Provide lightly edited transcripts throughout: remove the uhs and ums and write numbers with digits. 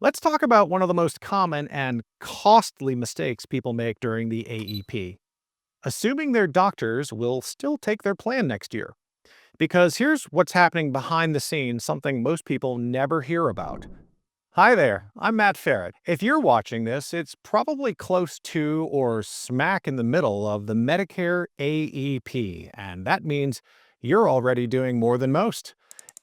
Let's talk about one of the most common and costly mistakes people make during the AEP. Assuming their doctors will still take their plan next year. Because here's what's happening behind the scenes, something most people never hear about. Hi there, I'm Matt Ferret. If you're watching this, it's probably close to or smack in the middle of the Medicare AEP, and that means you're already doing more than most.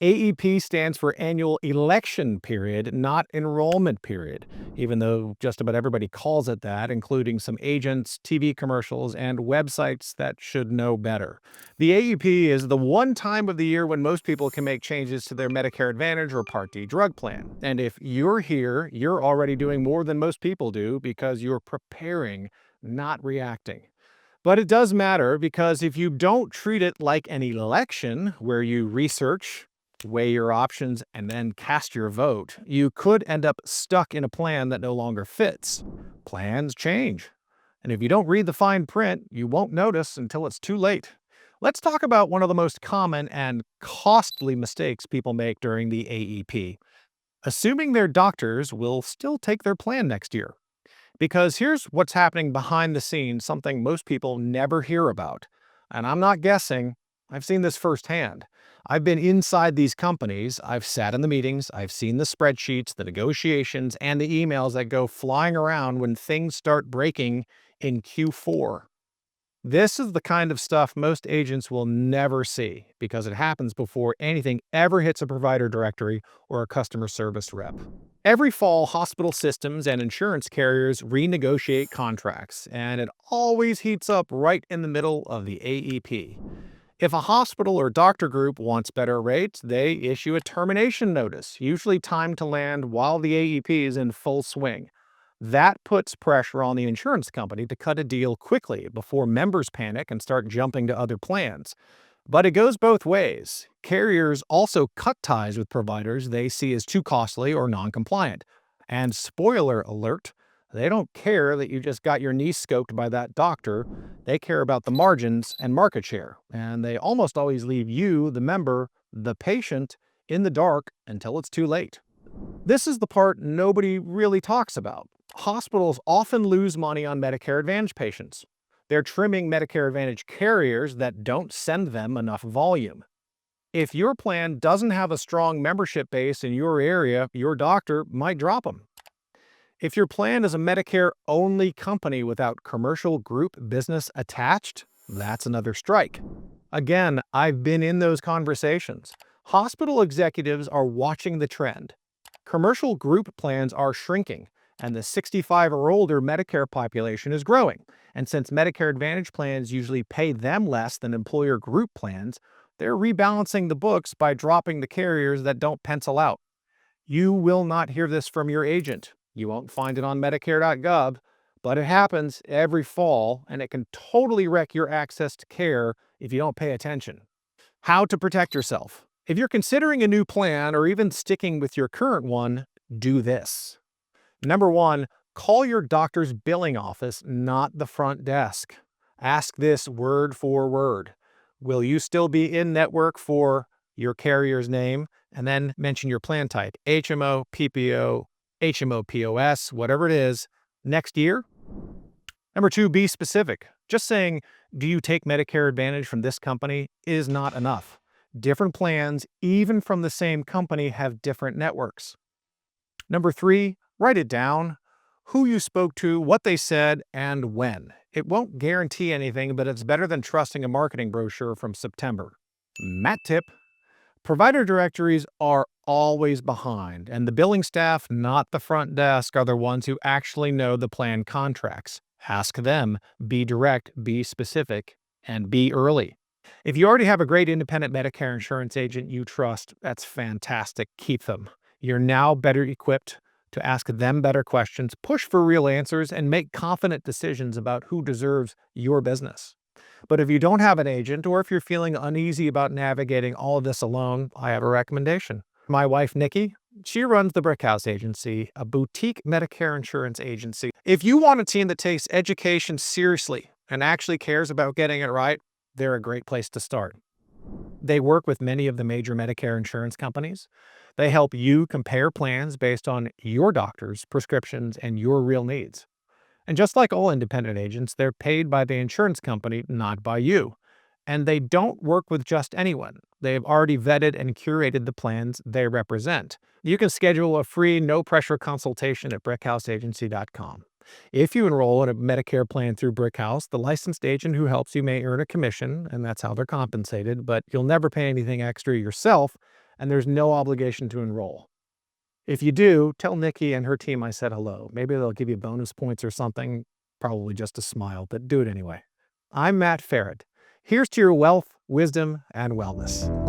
AEP stands for Annual Election Period, not Enrollment Period, even though just about everybody calls it that, including some agents, TV commercials, and websites that should know better. The AEP is the one time of the year when most people can make changes to their Medicare Advantage or Part D drug plan. And if you're here, you're already doing more than most people do because you're preparing, not reacting. But it does matter because if you don't treat it like an election where you research, weigh your options, and then cast your vote, you could end up stuck in a plan that no longer fits. Plans change. And if you don't read the fine print, you won't notice until it's too late. Let's talk about one of the most common and costly mistakes people make during the AEP. Assuming their doctors will still take their plan next year. Because here's what's happening behind the scenes, something most people never hear about. And I'm not guessing, I've seen this firsthand. I've been inside these companies, I've sat in the meetings, I've seen the spreadsheets, the negotiations, and the emails that go flying around when things start breaking in Q4. This is the kind of stuff most agents will never see because it happens before anything ever hits a provider directory or a customer service rep. Every fall, hospital systems and insurance carriers renegotiate contracts, and it always heats up right in the middle of the AEP. If a hospital or doctor group wants better rates, they issue a termination notice, usually timed to land while the AEP is in full swing. That puts pressure on the insurance company to cut a deal quickly before members panic and start jumping to other plans. But it goes both ways. Carriers also cut ties with providers they see as too costly or non-compliant. And spoiler alert, they don't care that you just got your knee scoped by that doctor. They care about the margins and market share. And they almost always leave you, the member, the patient, in the dark until it's too late. This is the part nobody really talks about. Hospitals often lose money on Medicare Advantage patients. They're trimming Medicare Advantage carriers that don't send them enough volume. If your plan doesn't have a strong membership base in your area, your doctor might drop them. If your plan is a Medicare-only company without commercial group business attached, that's another strike. Again, I've been in those conversations. Hospital executives are watching the trend. Commercial group plans are shrinking, and the 65 or older Medicare population is growing. And since Medicare Advantage plans usually pay them less than employer group plans, they're rebalancing the books by dropping the carriers that don't pencil out. You will not hear this from your agent. You won't find it on Medicare.gov, but it happens every fall, and it can totally wreck your access to care if you don't pay attention. How to protect yourself. If you're considering a new plan or even sticking with your current one, do this. Number one, call your doctor's billing office, not the front desk. Ask this word for word. Will you still be in network for your carrier's name? And then mention your plan type, HMO, PPO, HMO POS, whatever it is, next year. Number two, be specific. Just saying, do you take Medicare Advantage from this company is not enough. Different plans, even from the same company, have different networks. Number three, write it down. Who you spoke to, what they said, and when. It won't guarantee anything, but it's better than trusting a marketing brochure from September. Matt tip. Provider directories are always behind, and the billing staff, not the front desk, are the ones who actually know the plan contracts. Ask them, be direct, be specific, and be early. If you already have a great independent Medicare insurance agent you trust, that's fantastic. Keep them. You're now better equipped to ask them better questions, push for real answers, and make confident decisions about who deserves your business. But if you don't have an agent, or if you're feeling uneasy about navigating all of this alone, I have a recommendation. My wife, Nikki, she runs the Brickhouse Agency, a boutique Medicare insurance agency. If you want a team that takes education seriously and actually cares about getting it right, they're a great place to start. They work with many of the major Medicare insurance companies. They help you compare plans based on your doctor's prescriptions and your real needs. And just like all independent agents, they're paid by the insurance company, not by you. And they don't work with just anyone. They've already vetted and curated the plans they represent. You can schedule a free, no pressure consultation at brickhouseagency.com. If you enroll in a Medicare plan through Brickhouse, the licensed agent who helps you may earn a commission, and that's how they're compensated, but you'll never pay anything extra yourself, and there's no obligation to enroll. If you do, tell Nikki and her team I said hello. Maybe they'll give you bonus points or something, probably just a smile, but do it anyway. I'm Matt Farrett. Here's to your wealth, wisdom, and wellness.